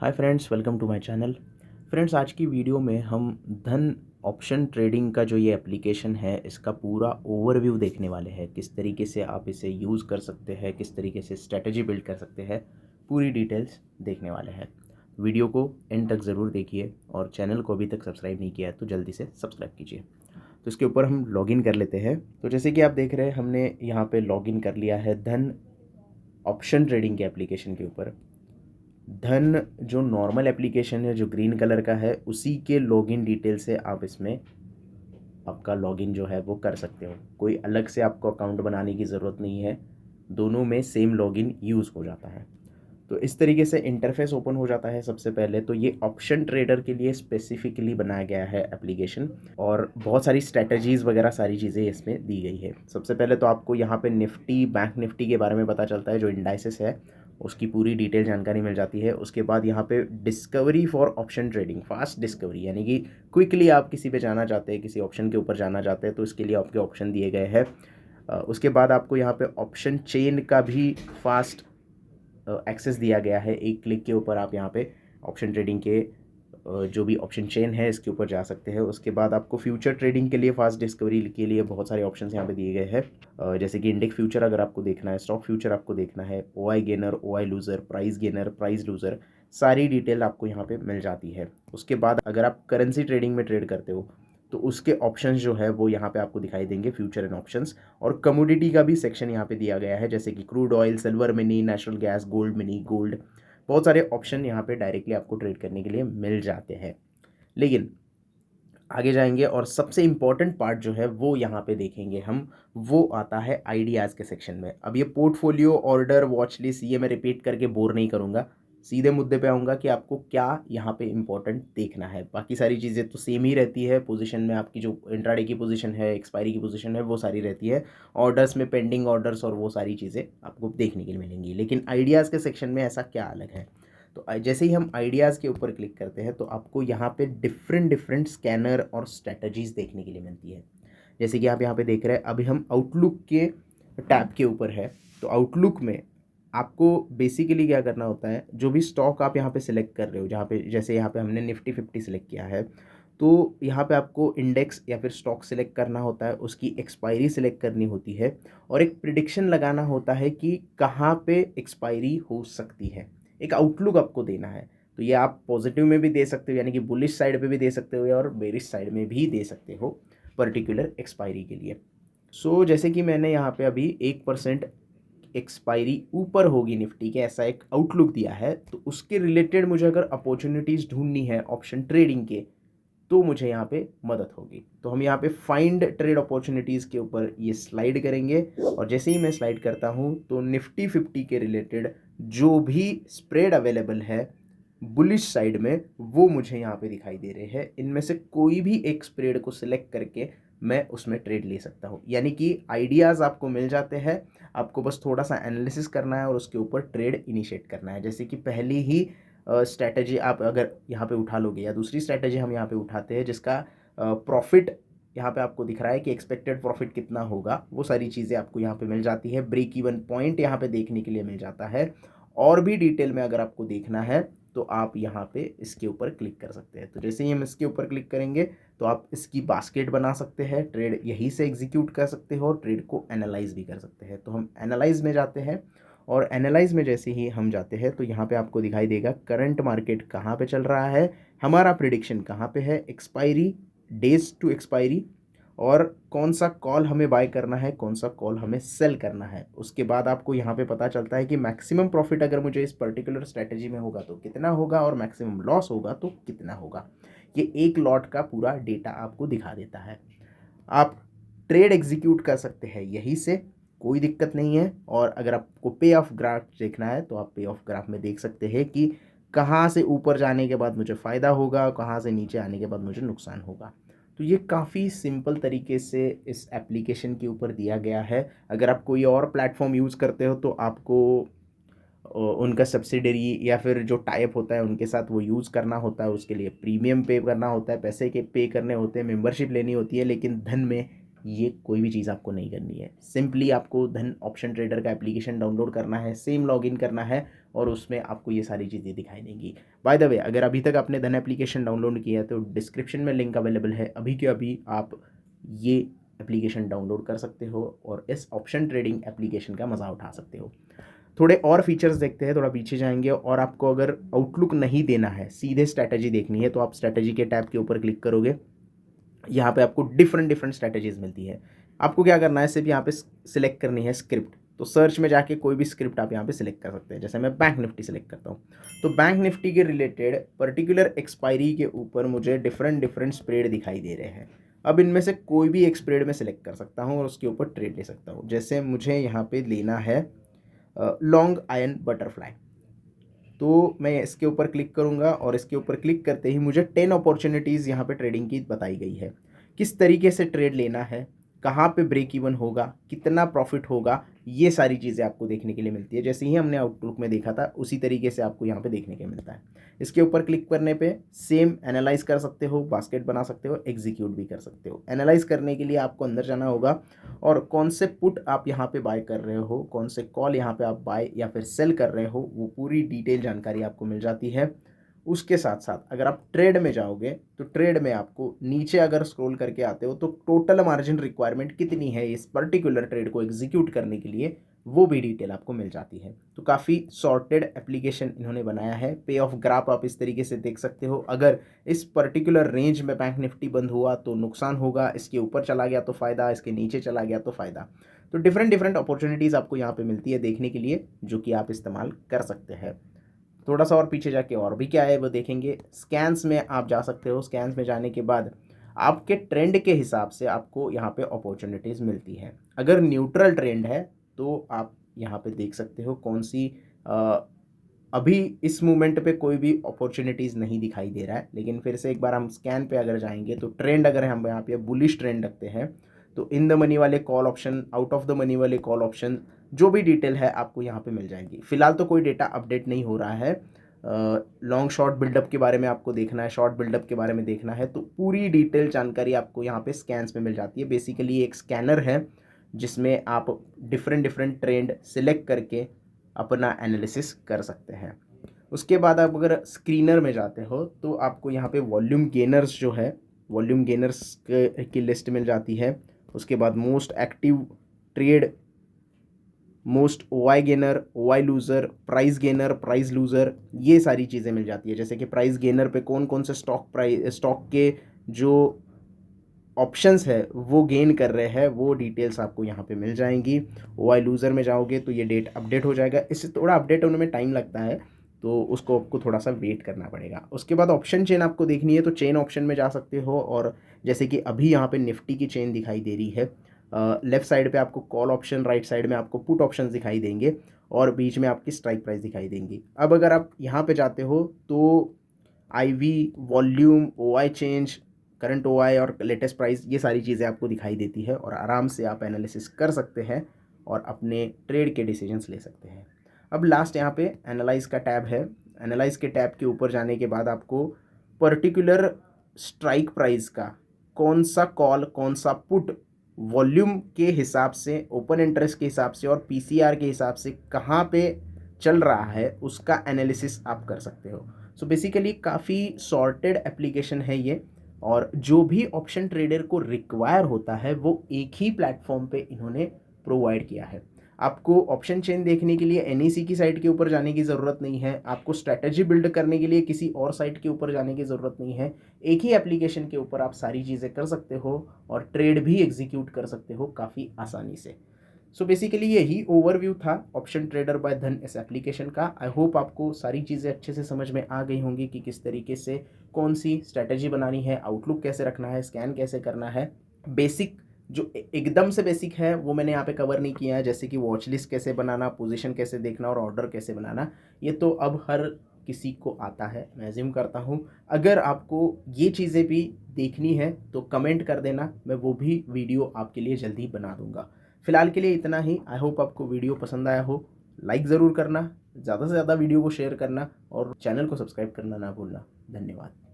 Hi friends, welcome to my channel. Friends, आज की video में हम धन ऑप्शन ट्रेडिंग का जो ये एप्लीकेशन है इसका पूरा ओवरव्यू देखने वाले हैं। किस तरीके से आप इसे यूज़ कर सकते हैं, किस तरीके से स्ट्रेटजी बिल्ड कर सकते हैं, पूरी डिटेल्स देखने वाले हैं। वीडियो को एंड तक ज़रूर देखिए और चैनल को अभी तक सब्सक्राइब नहीं किया है तो जल्दी से सब्सक्राइब कीजिए। तो इसके ऊपर हम लॉगिन कर लेते हैं। तो जैसे कि आप देख रहे हैं, हमने यहाँ पे लॉगिन कर लिया है धन ऑप्शन ट्रेडिंग के एप्लीकेशन के ऊपर। धन जो नॉर्मल एप्लीकेशन है जो ग्रीन कलर का है, उसी के लॉगिन डिटेल से आप इसमें आपका लॉगिन जो है वो कर सकते हो। कोई अलग से आपको अकाउंट बनाने की ज़रूरत नहीं है, दोनों में सेम लॉगिन यूज़ हो जाता है। तो इस तरीके से इंटरफेस ओपन हो जाता है। सबसे पहले तो ये ऑप्शन ट्रेडर के लिए स्पेसिफिकली बनाया गया है एप्लीकेशन, और बहुत सारी स्ट्रैटेजीज़ वगैरह सारी चीज़ें इसमें दी गई है। सबसे पहले तो आपको यहाँ पे निफ्टी, बैंक निफ्टी के बारे में पता चलता है, जो इंडाइसिस है उसकी पूरी डिटेल जानकारी मिल जाती है। उसके बाद यहाँ पे discovery for option trading, fast discovery, यानी कि क्विकली आप किसी पे जाना चाहते हैं, किसी ऑप्शन के ऊपर जाना चाहते हैं तो इसके लिए आपके ऑप्शन दिए गए हैं। उसके बाद आपको यहाँ पे ऑप्शन चेन का भी फास्ट एक्सेस दिया गया है। एक क्लिक के ऊपर आप यहाँ पे ऑप्शन ट्रेडिंग के जो भी ऑप्शन चेन है इसके ऊपर जा सकते हैं। उसके बाद आपको फ्यूचर ट्रेडिंग के लिए, फास्ट डिस्कवरी के लिए बहुत सारे ऑप्शंस यहाँ पे दिए गए हैं। जैसे कि इंडेक्स फ्यूचर अगर आपको देखना है, स्टॉक फ्यूचर आपको देखना है, OI gainer, OI loser, price gainer, price loser, सारी डिटेल आपको यहाँ पे मिल जाती है। उसके बाद अगर आप करेंसी ट्रेडिंग में ट्रेड करते हो तो उसके ऑप्शंस जो है वो यहाँ पे आपको दिखाई देंगे, फ्यूचर एंड ऑप्शंस। और कमोडिटी का भी सेक्शन यहाँ पे दिया गया है, जैसे कि crude oil, silver mini, natural gas, gold mini, gold, बहुत सारे ऑप्शन यहाँ पे डायरेक्टली आपको ट्रेड करने के लिए मिल जाते हैं। लेकिन आगे जाएंगे और सबसे इम्पॉर्टेंट पार्ट जो है वो यहाँ पे देखेंगे हम, वो आता है आइडियाज़ के सेक्शन में। अब ये पोर्टफोलियो, ऑर्डर, वॉच लिस्ट, ये मैं रिपीट करके बोर नहीं करूँगा, सीधे मुद्दे पे आऊँगा कि आपको क्या यहाँ पे इम्पोर्टेंट देखना है। बाकी सारी चीज़ें तो सेम ही रहती है। पोजीशन में आपकी जो इंट्राडे की पोजीशन है, एक्सपायरी की पोजीशन है, वो सारी रहती है। ऑर्डर्स में पेंडिंग ऑर्डर्स और वो सारी चीज़ें आपको देखने के लिए मिलेंगी। लेकिन आइडियाज़ के सेक्शन में ऐसा क्या अलग है? तो जैसे ही हम आइडियाज़ के ऊपर क्लिक करते हैं तो आपको यहाँ पे डिफरेंट डिफरेंट स्कैनर और स्ट्रैटेजीज़ देखने के लिए मिलती है। जैसे कि आप यहाँ पे देख रहे हैं, अभी हम आउटलुक के टैब के ऊपर है। तो आउटलुक में आपको बेसिकली क्या करना होता है, जो भी स्टॉक आप यहाँ पे सिलेक्ट कर रहे हो, जहाँ पे जैसे यहाँ पे हमने निफ्टी 50 सिलेक्ट किया है, तो यहाँ पे आपको इंडेक्स या फिर स्टॉक सिलेक्ट करना होता है, उसकी एक्सपायरी सिलेक्ट करनी होती है और एक प्रिडिक्शन लगाना होता है कि कहाँ पे एक्सपायरी हो सकती है। एक आउटलुक आपको देना है। तो ये आप पॉजिटिव में भी दे सकते हो, यानी कि बुलिश साइड पे भी दे सकते हो और बेरिश साइड में भी दे सकते हो पर्टिकुलर एक्सपायरी के लिए। जैसे कि मैंने यहाँ पे अभी 1% एक्सपायरी ऊपर होगी निफ्टी के, ऐसा एक आउटलुक दिया है। तो उसके रिलेटेड मुझे अगर अपॉर्चुनिटीज़ ढूंढनी है ऑप्शन ट्रेडिंग के, तो मुझे यहाँ पे मदद होगी। तो हम यहाँ पे फाइंड ट्रेड अपॉर्चुनिटीज़ के ऊपर ये स्लाइड करेंगे और जैसे ही मैं स्लाइड करता हूँ तो निफ्टी 50 के रिलेटेड जो भी स्प्रेड अवेलेबल है बुलिश साइड में, वो मुझे यहाँ पे दिखाई दे रहे हैं। इनमें से कोई भी एक स्प्रेड को सिलेक्ट करके मैं उसमें ट्रेड ले सकता हूँ। यानी कि आइडियाज़ आपको मिल जाते हैं, आपको बस थोड़ा सा एनालिसिस करना है और उसके ऊपर ट्रेड इनिशिएट करना है। जैसे कि पहली ही स्ट्रैटेजी आप अगर यहाँ पे उठा लोगे, या दूसरी स्ट्रैटेजी हम यहाँ पे उठाते हैं जिसका प्रॉफिट यहाँ पे आपको दिख रहा है कि एक्सपेक्टेड प्रॉफिट कितना होगा, वो सारी चीज़ें आपको यहाँ पे मिल जाती है। ब्रेक इवन पॉइंट यहाँ पे देखने के लिए मिल जाता है। और भी डिटेल में अगर आपको देखना है तो आप यहाँ पे इसके ऊपर क्लिक कर सकते हैं। तो जैसे ही हम इसके ऊपर क्लिक करेंगे तो आप इसकी बास्केट बना सकते हैं, ट्रेड यहीं से एग्जीक्यूट कर सकते हो और ट्रेड को एनालाइज भी कर सकते हैं। तो हम एनालाइज में जाते हैं और एनालाइज में जैसे ही हम जाते हैं तो यहाँ पे आपको दिखाई देगा करंट मार्केट कहाँ पे चल रहा है, हमारा प्रिडिक्शन कहाँ पे है, एक्सपायरी, डेज टू एक्सपायरी, और कौन सा कॉल हमें बाय करना है, कौन सा कॉल हमें सेल करना है। उसके बाद आपको यहाँ पे पता चलता है कि मैक्सिमम प्रॉफिट अगर मुझे इस पर्टिकुलर स्ट्रैटेजी में होगा तो कितना होगा और मैक्सिमम लॉस होगा तो कितना होगा। ये एक लॉट का पूरा डेटा आपको दिखा देता है। आप ट्रेड एग्जीक्यूट कर सकते हैं यहीं से, कोई दिक्कत नहीं है। और अगर आपको पे ऑफ ग्राफ देखना है तो आप पे ऑफ ग्राफ में देख सकते हैं कि कहाँ से ऊपर जाने के बाद मुझे फ़ायदा होगा, कहाँ से नीचे आने के बाद मुझे नुकसान होगा। तो ये काफ़ी सिंपल तरीके से इस एप्लीकेशन के ऊपर दिया गया है। अगर आप कोई और प्लेटफॉर्म यूज़ करते हो तो आपको उनका सब्सिडरी या फिर जो टाइप होता है उनके साथ वो यूज़ करना होता है, उसके लिए प्रीमियम पे करना होता है, पैसे के पे करने होते हैं, मेंबरशिप लेनी होती है। लेकिन धन में ये कोई भी चीज़ आपको नहीं करनी है। सिंपली आपको धन ऑप्शन ट्रेडर का एप्लीकेशन डाउनलोड करना है, सेम लॉगिन करना है और उसमें आपको ये सारी चीज़ें दिखाई देंगी। बाय द वे, अगर अभी तक आपने धन एप्लीकेशन डाउनलोड किया है तो डिस्क्रिप्शन में लिंक अवेलेबल है, अभी के अभी आप ये एप्लीकेशन डाउनलोड कर सकते हो और इस ऑप्शन ट्रेडिंग एप्लीकेशन का मज़ा उठा सकते हो। थोड़े और फीचर्स देखते हैं, थोड़ा पीछे जाएंगे और आपको अगर आउटलुक नहीं देना है, सीधे स्ट्रैटेजी देखनी है, तो आप स्ट्रैटेजी के टैब के ऊपर क्लिक करोगे। यहाँ पे आपको डिफरेंट डिफरेंट स्ट्रैटेजीज मिलती है। आपको क्या करना है, सिर्फ यहाँ पे सिलेक्ट करनी है स्क्रिप्ट। तो सर्च में जाके कोई भी स्क्रिप्ट आप यहाँ पे सिलेक्ट कर सकते हैं। जैसे मैं बैंक निफ्टी सिलेक्ट करता हूँ, तो बैंक निफ्टी के रिलेटेड पर्टिकुलर एक्सपायरी के ऊपर मुझे डिफरेंट डिफरेंट स्प्रेड दिखाई दे रहे हैं। अब इनमें से कोई भी एक स्प्रेड में सिलेक्ट कर सकता हूँ और उसके ऊपर ट्रेड ले सकता हूँ। जैसे मुझे यहाँ पे लेना है लॉन्ग आयन बटरफ्लाई, तो मैं इसके ऊपर क्लिक करूंगा और इसके ऊपर क्लिक करते ही मुझे 10 अपॉर्चुनिटीज़ यहाँ पे ट्रेडिंग की बताई गई है। किस तरीके से ट्रेड लेना है, कहाँ पे ब्रेक इवन होगा, कितना प्रॉफिट होगा, ये सारी चीज़ें आपको देखने के लिए मिलती है। जैसे ही हमने आउटलुक में देखा था उसी तरीके से आपको यहाँ पे देखने के मिलता है। इसके ऊपर क्लिक करने पे सेम एनालाइज कर सकते हो, बास्केट बना सकते हो, एग्जीक्यूट भी कर सकते हो। एनालाइज करने के लिए आपको अंदर जाना होगा और कौन से पुट आप यहाँ पे बाय कर रहे हो, कौन से कॉल यहाँ पे आप बाय या फिर सेल कर रहे हो, वो पूरी डिटेल जानकारी आपको मिल जाती है। उसके साथ साथ अगर आप ट्रेड में जाओगे तो ट्रेड में आपको नीचे अगर स्क्रॉल करके आते हो तो टोटल मार्जिन रिक्वायरमेंट कितनी है इस पर्टिकुलर ट्रेड को एग्जीक्यूट करने के लिए, वो भी डिटेल आपको मिल जाती है। तो काफ़ी सॉर्टेड एप्लीकेशन इन्होंने बनाया है। पे ऑफ ग्राफ आप इस तरीके से देख सकते हो। अगर इस पर्टिकुलर रेंज में बैंक निफ्टी बंद हुआ तो नुकसान होगा, इसके ऊपर चला गया तो फ़ायदा, इसके नीचे चला गया तो फ़ायदा। तो डिफरेंट डिफरेंट अपॉर्चुनिटीज़ आपको यहाँ पे मिलती है देखने के लिए, जो कि आप इस्तेमाल कर सकते हैं। थोड़ा सा और पीछे जाके और भी क्या है वो देखेंगे। स्कैन्स में आप जा सकते हो। स्कैन्स में जाने के बाद आपके ट्रेंड के हिसाब से आपको यहाँ पे अपॉर्चुनिटीज़ मिलती है। अगर न्यूट्रल ट्रेंड है तो आप यहाँ पे देख सकते हो कौन सी अभी इस मोमेंट पे कोई भी अपॉर्चुनिटीज़ नहीं दिखाई दे रहा है। लेकिन फिर से एक बार हम स्कैन पे अगर जाएंगे तो ट्रेंड अगर हम यहाँ पे बुलिश ट्रेंड रखते हैं तो इन द मनी वाले call option, out of the money वाले कॉल ऑप्शन, जो भी डिटेल है आपको यहाँ पे मिल जाएगी। फिलहाल तो कोई डेटा अपडेट नहीं हो रहा है। लॉन्ग शॉर्ट बिल्डअप के बारे में आपको देखना है, शॉर्ट बिल्डअप के बारे में देखना है, तो पूरी डिटेल जानकारी आपको यहाँ पे स्कैन्स में मिल जाती है। बेसिकली एक स्कैनर है जिसमें आप डिफरेंट डिफरेंट ट्रेंड सिलेक्ट करके अपना एनालिसिस कर सकते हैं। उसके बाद आप अगर स्क्रीनर में जाते हो तो आपको यहाँ पे वॉल्यूम गेनर्स जो है, वॉल्यूम गेनर्स की लिस्ट मिल जाती है। उसके बाद most active trade, most OI gainer, OI loser, price gainer, price loser, ये सारी चीज़ें मिल जाती है। जैसे कि प्राइस गेनर पे कौन कौन से स्टॉक के जो ऑप्शंस है वो गेन कर रहे हैं, वो डिटेल्स आपको यहाँ पे मिल जाएंगी। ओआई लूज़र में जाओगे तो ये डेट अपडेट हो जाएगा। इससे थोड़ा अपडेट होने में टाइम लगता है, तो उसको आपको थोड़ा सा वेट करना पड़ेगा। उसके बाद ऑप्शन चेन आपको देखनी है तो चेन ऑप्शन में जा सकते हो। और जैसे कि अभी यहाँ पे निफ्टी की चेन दिखाई दे रही है, लेफ्ट साइड पे आपको कॉल ऑप्शन, राइट साइड में आपको पुट ऑप्शन दिखाई देंगे और बीच में आपकी स्ट्राइक प्राइस दिखाई देंगी। अब अगर आप यहाँ पे जाते हो तो IV, volume, OI change, current OI और लेटेस्ट प्राइस, ये सारी चीज़ें आपको दिखाई देती है और आराम से आप एनालिसिस कर सकते हैं और अपने ट्रेड के डिसीजंस ले सकते हैं। अब लास्ट यहाँ पे एनालाइज का टैब है। एनालाइज के टैब के ऊपर जाने के बाद आपको पर्टिकुलर स्ट्राइक प्राइस का कौन सा कॉल, कौन सा पुट, वॉल्यूम के हिसाब से, ओपन इंटरेस्ट के हिसाब से और पीसीआर के हिसाब से कहाँ पे चल रहा है उसका एनालिसिस आप कर सकते हो। सो बेसिकली काफ़ी सॉर्टेड एप्लीकेशन है ये, और जो भी ऑप्शन ट्रेडर को रिक्वायर होता है वो एक ही प्लेटफॉर्म पे इन्होंने प्रोवाइड किया है। आपको ऑप्शन चेन देखने के लिए एनईसी की साइट के ऊपर जाने की ज़रूरत नहीं है। आपको स्ट्रैटेजी बिल्ड करने के लिए किसी और साइट के ऊपर जाने की ज़रूरत नहीं है। एक ही एप्लीकेशन के ऊपर आप सारी चीज़ें कर सकते हो और ट्रेड भी एग्जीक्यूट कर सकते हो काफ़ी आसानी से। सो बेसिकली यही ओवरव्यू था ऑप्शन ट्रेडर बाय धन इस एप्लीकेशन का। आई होप आपको सारी चीज़ें अच्छे से समझ में आ गई होंगी कि किस तरीके से कौन सी स्ट्रैटेजी बनानी है, आउटलुक कैसे रखना है, स्कैन कैसे करना है। बेसिक जो एकदम से बेसिक है वो मैंने यहाँ पे कवर नहीं किया है, जैसे कि वॉच लिस्ट कैसे बनाना, पोजीशन कैसे देखना और ऑर्डर कैसे बनाना, ये तो अब हर किसी को आता है, मैं अज्यूम करता हूँ। अगर आपको ये चीज़ें भी देखनी है तो कमेंट कर देना, मैं वो भी वीडियो आपके लिए जल्दी बना दूंगा। फिलहाल के लिए इतना ही। आई होप आपको वीडियो पसंद आया हो। लाइक ज़रूर करना, ज़्यादा से ज़्यादा वीडियो को शेयर करना और चैनल को सब्सक्राइब करना ना भूलना। धन्यवाद।